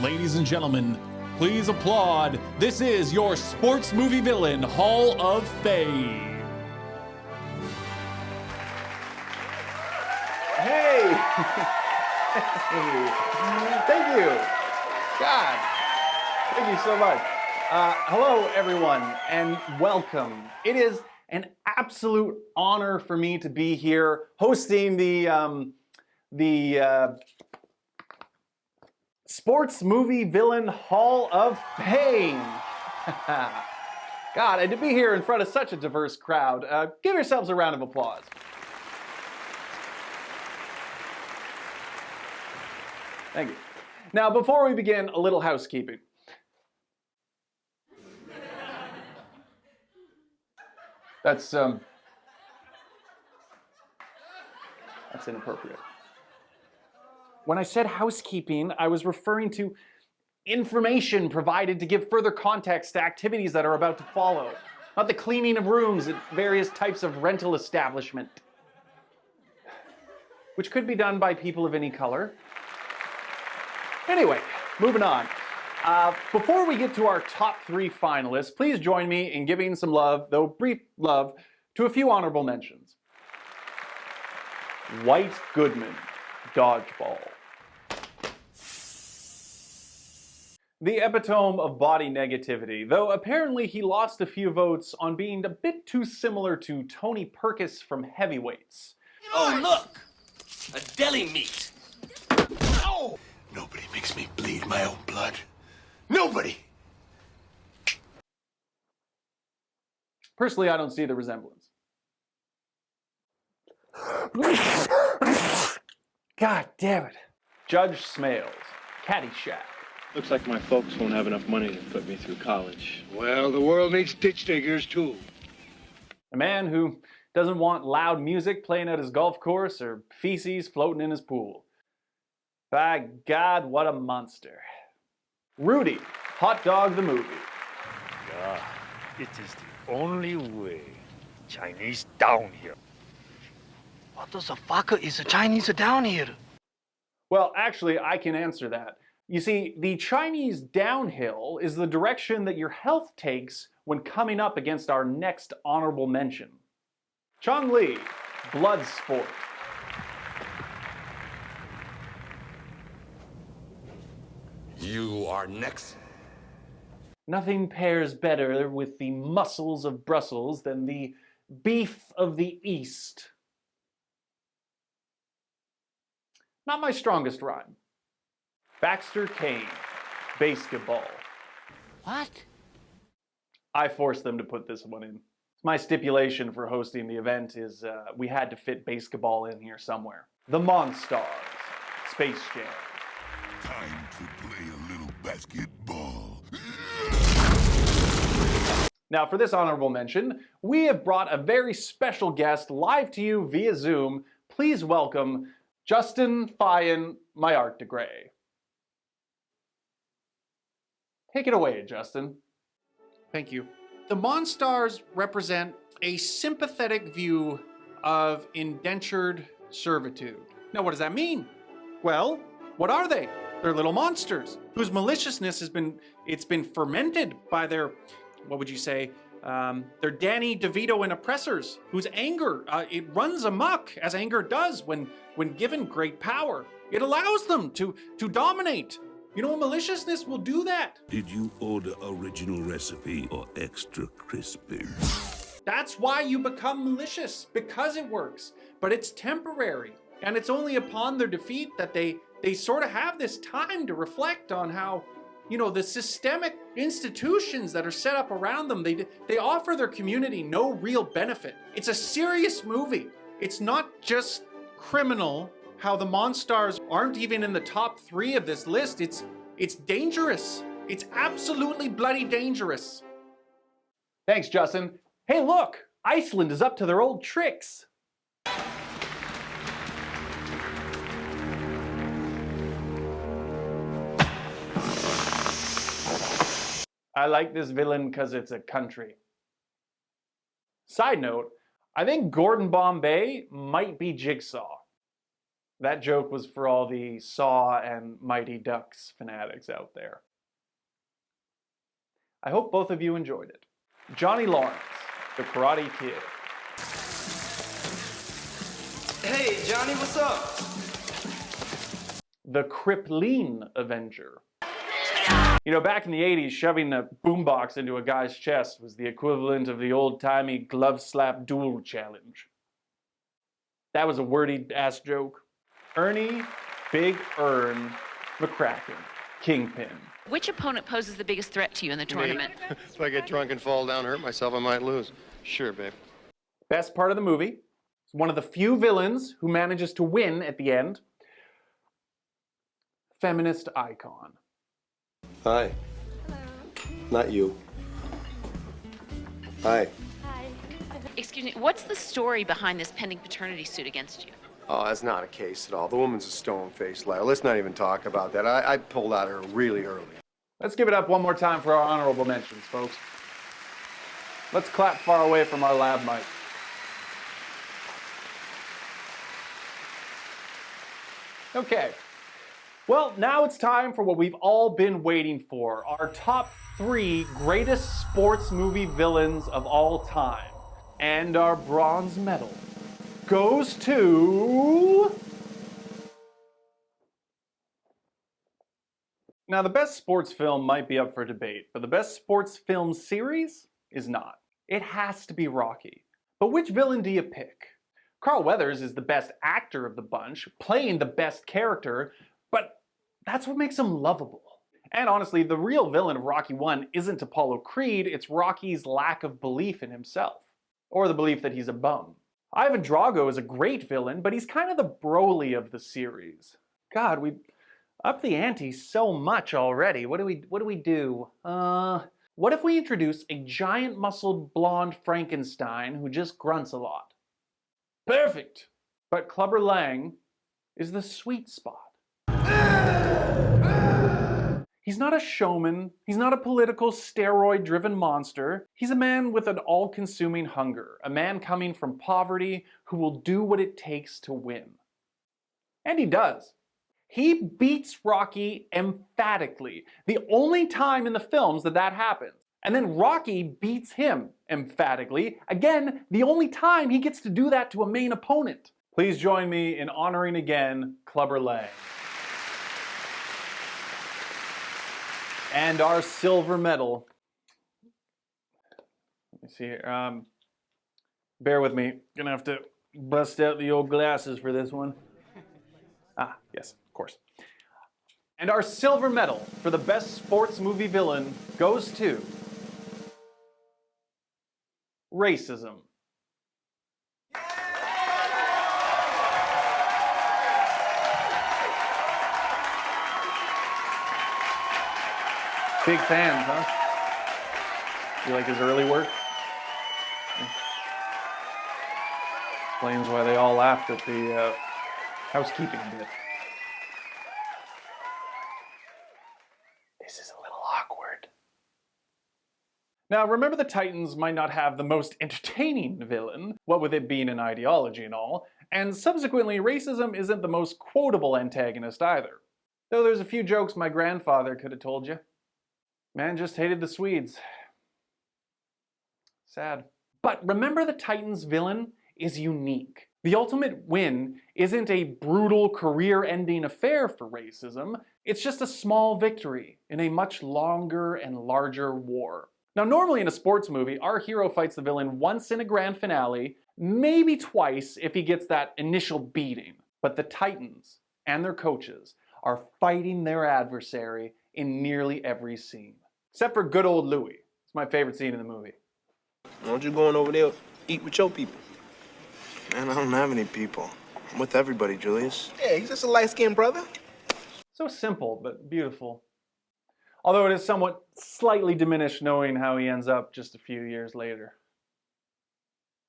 Ladies and gentlemen, please applaud. This is your Sports Movie Villain Hall of Fame. Hey! Thank you. God, thank you so much. Hello, everyone, and welcome. It is an absolute honor for me to be here hosting the Sports Movie Villain Hall of Fame. God, and to be here in front of such a diverse crowd, give yourselves a round of applause. Thank you. Now, before we begin, a little housekeeping. That's inappropriate. When I said housekeeping, I was referring to information provided to give further context to activities that are about to follow, not the cleaning of rooms at various types of rental establishment, which could be done by people of any color. Anyway, moving on. Before we get to our top 3 finalists, please join me in giving some love, though brief love, to a few honorable mentions. White Goodman, Dodgeball. The epitome of body negativity, though apparently he lost a few votes on being a bit too similar to Tony Perkis from Heavyweights. Oh, look! A deli meat! No! Nobody makes me bleed my own blood. Nobody! Personally, I don't see the resemblance. God damn it. Judge Smales, Caddyshack. Looks like my folks won't have enough money to put me through college. Well, the world needs ditch diggers, too. A man who doesn't want loud music playing at his golf course or feces floating in his pool. By God, what a monster. Rudy, Hot Dog the Movie. Yeah, it is the only way. Chinese down here. What the fuck is a Chinese down here? Well, actually, I can answer that. You see, the Chinese downhill is the direction that your health takes when coming up against our next honorable mention. Chong Li, Bloodsport. You are next. Nothing pairs better with the muscles of Brussels than the beef of the East. Not my strongest rhyme. Baxter Kane, Basketball. What? I forced them to put this one in. My stipulation for hosting the event is we had to fit basketball in here somewhere. The Monstars, Space Jam. Time to play a little basketball. Now, for this honorable mention, we have brought a very special guest live to you via Zoom. Please welcome Justin Fyan, my art de Grey. Take it away, Justin. Thank you. The Monstars represent a sympathetic view of indentured servitude. Now, what does that mean? Well, what are they? They're little monsters whose maliciousness has been fermented by their, what would you say, their Danny DeVito and oppressors, whose anger, it runs amok, as anger does when given great power. It allows them to dominate. You know, maliciousness will do that. Did you order original recipe or extra crispy? That's why you become malicious, because it works. But it's temporary. And it's only upon their defeat that they sort of have this time to reflect on how, you know, the systemic institutions that are set up around them, they offer their community no real benefit. It's a serious movie. It's not just criminal how the Monstars aren't even in the top 3 of this list. It's dangerous. It's absolutely bloody dangerous. Thanks, Justin. Hey, look, Iceland is up to their old tricks. I like this villain because it's a country. Side note, I think Gordon Bombay might be Jigsaw. That joke was for all the Saw and Mighty Ducks fanatics out there. I hope both of you enjoyed it. Johnny Lawrence, the Karate Kid. Hey, Johnny, what's up? The Crippling Avenger. You know, back in the 80s, shoving a boombox into a guy's chest was the equivalent of the old-timey glove slap duel challenge. That was a wordy-ass joke. Ernie Big Ern McCracken, Kingpin. Which opponent poses the biggest threat to you in the tournament? If I get drunk and fall down and hurt myself, I might lose. Sure, babe. Best part of the movie, one of the few villains who manages to win at the end. Feminist icon. Hi. Hello. Not you. Hi. Excuse me, what's the story behind this pending paternity suit against you? Oh, that's not a case at all. The woman's a stone-faced liar. Let's not even talk about that. I pulled out her really early. Let's give it up one more time for our honorable mentions, folks. Let's clap far away from our lab mic. Okay. Well, now it's time for what we've all been waiting for. Our top 3 greatest sports movie villains of all time. And our bronze medal goes to... Now, the best sports film might be up for debate, but the best sports film series is not. It has to be Rocky. But which villain do you pick? Carl Weathers is the best actor of the bunch, playing the best character, but that's what makes him lovable. And honestly, the real villain of Rocky 1 isn't Apollo Creed, it's Rocky's lack of belief in himself. Or the belief that he's a bum. Ivan Drago is a great villain, but he's kind of the Broly of the series. God, we upped the ante so much already. What do we do? What if we introduce a giant muscled blonde Frankenstein who just grunts a lot? Perfect! But Clubber Lang is the sweet spot. He's not a showman, he's not a political steroid-driven monster. He's a man with an all-consuming hunger, a man coming from poverty who will do what it takes to win. And he does. He beats Rocky emphatically, the only time in the films that happens. And then Rocky beats him emphatically, again, the only time he gets to do that to a main opponent. Please join me in honoring again Clubber Lang. And our silver medal. Let me see here. Bear with me. Gonna have to bust out the old glasses for this one. Ah, yes, of course. And our silver medal for the best sports movie villain goes to racism. Big fans, huh? You like his early work? Explains why they all laughed at the housekeeping bit. This is a little awkward. Now, remember the Titans might not have the most entertaining villain, what with it being an ideology and all, and subsequently racism isn't the most quotable antagonist either. Though there's a few jokes my grandfather could have told you. Man just hated the Swedes. Sad. But remember, the Titans villain is unique. The ultimate win isn't a brutal career-ending affair for racism, it's just a small victory in a much longer and larger war. Now, normally in a sports movie, our hero fights the villain once in a grand finale, maybe twice if he gets that initial beating. But the Titans and their coaches are fighting their adversary in nearly every scene. Except for good old Louie. It's my favorite scene in the movie. Why don't you go on over there, eat with your people? Man, I don't have any people. I'm with everybody, Julius. Yeah, he's just a light-skinned brother. So simple, but beautiful. Although it is somewhat slightly diminished knowing how he ends up just a few years later.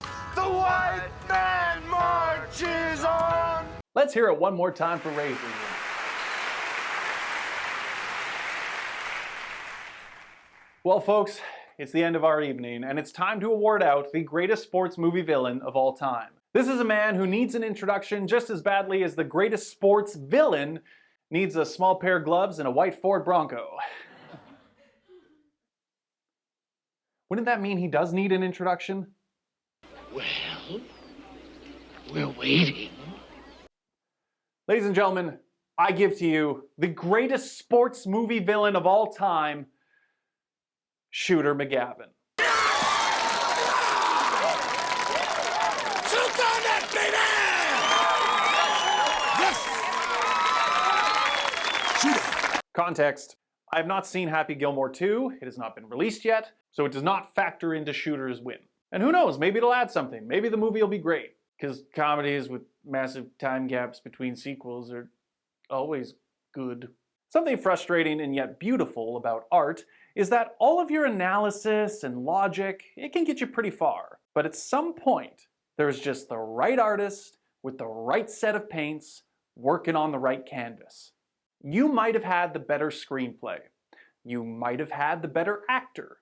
The white man marches on! Let's hear it one more time for racism. Well, folks, it's the end of our evening, and it's time to award out the greatest sports movie villain of all time. This is a man who needs an introduction just as badly as the greatest sports villain needs a small pair of gloves and a white Ford Bronco. Wouldn't that mean he does need an introduction? Well, we're waiting. Ladies and gentlemen, I give to you the greatest sports movie villain of all time, Shooter McGavin. Shoot on that, baby! Yes! Shoot it! Context. I have not seen Happy Gilmore 2. It has not been released yet, so it does not factor into Shooter's win. And who knows, maybe it'll add something. Maybe the movie will be great, because comedies with massive time gaps between sequels are always good. Something frustrating and yet beautiful about art is that all of your analysis and logic, it can get you pretty far. But at some point, there's just the right artist with the right set of paints working on the right canvas. You might have had the better screenplay. You might have had the better actor.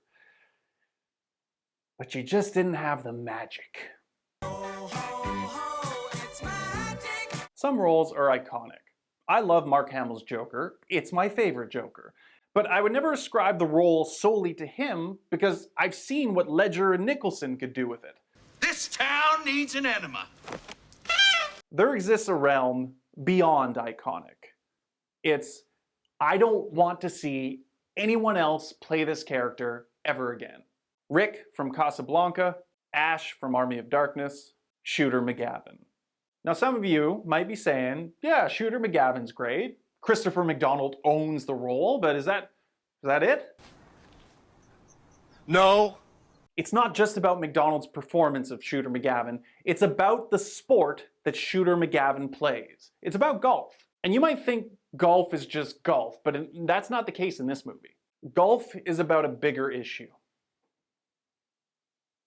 But you just didn't have the magic. Some roles are iconic. I love Mark Hamill's Joker. It's my favorite Joker. But I would never ascribe the role solely to him because I've seen what Ledger and Nicholson could do with it. This town needs an enema. There exists a realm beyond iconic. It's, I don't want to see anyone else play this character ever again. Rick from Casablanca, Ash from Army of Darkness, Shooter McGavin. Now some of you might be saying, yeah, Shooter McGavin's great. Christopher McDonald owns the role, but is that it? No. It's not just about McDonald's performance of Shooter McGavin. It's about the sport that Shooter McGavin plays. It's about golf. And you might think golf is just golf, but that's not the case in this movie. Golf is about a bigger issue.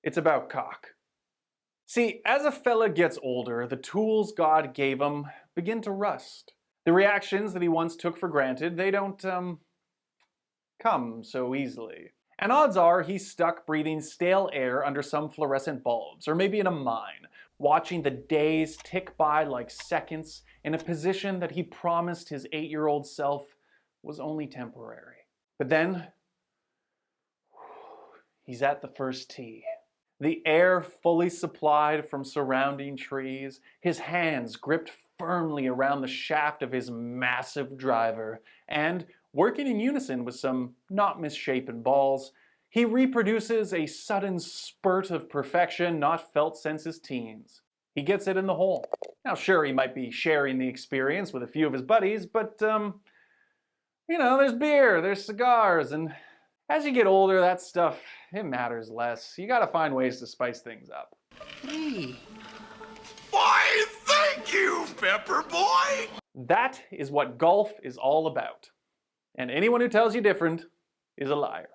It's about cock. See, as a fella gets older, the tools God gave him begin to rust. The reactions that he once took for granted, they don't, come so easily. And odds are he's stuck breathing stale air under some fluorescent bulbs, or maybe in a mine, watching the days tick by like seconds in a position that he promised his 8-year-old self was only temporary. But then, he's at the first tee. The air fully supplied from surrounding trees, his hands gripped firmly around the shaft of his massive driver, and, working in unison with some not misshapen balls, he reproduces a sudden spurt of perfection not felt since his teens. He gets it in the hole. Now sure, he might be sharing the experience with a few of his buddies, but you know, there's beer, there's cigars, and as you get older, that stuff, it matters less. You gotta find ways to spice things up. Hey. Why, thank you, Pepper Boy! That is what golf is all about. And anyone who tells you different is a liar.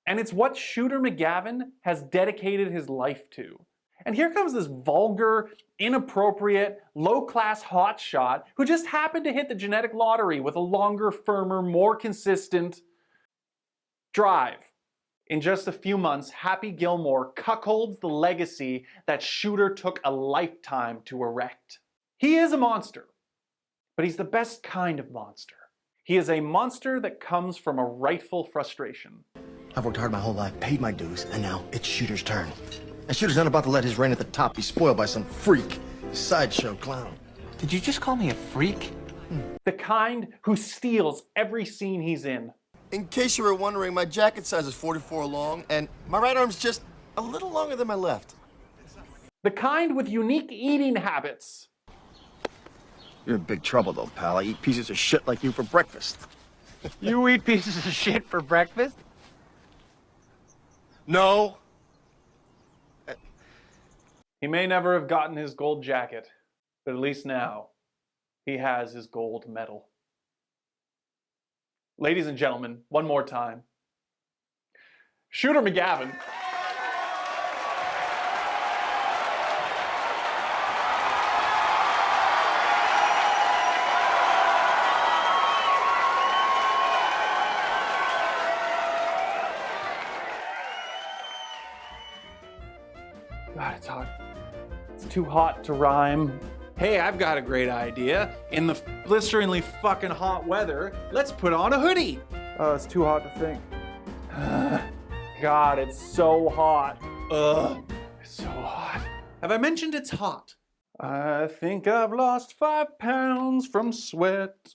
And it's what Shooter McGavin has dedicated his life to. And here comes this vulgar, inappropriate, low-class hotshot who just happened to hit the genetic lottery with a longer, firmer, more consistent drive. In just a few months, Happy Gilmore cuckolds the legacy that Shooter took a lifetime to erect. He is a monster, but he's the best kind of monster. He is a monster that comes from a rightful frustration. I've worked hard my whole life, paid my dues, and now it's Shooter's turn. And Shooter's not about to let his reign at the top be spoiled by some freak, sideshow clown. Did you just call me a freak? The kind who steals every scene he's in. In case you were wondering, my jacket size is 44 long, and my right arm's just a little longer than my left. The kind with unique eating habits. You're in big trouble, though, pal. I eat pieces of shit like you for breakfast. You eat pieces of shit for breakfast? No. He may never have gotten his gold jacket, but at least now he has his gold medal. Ladies and gentlemen, one more time, Shooter McGavin. God, it's hot. It's too hot to rhyme. Hey, I've got a great idea. In the blisteringly fucking hot weather, let's put on a hoodie. Oh, it's too hot to think. God, it's so hot. Ugh. It's so hot. Have I mentioned it's hot? I think I've lost 5 pounds from sweat.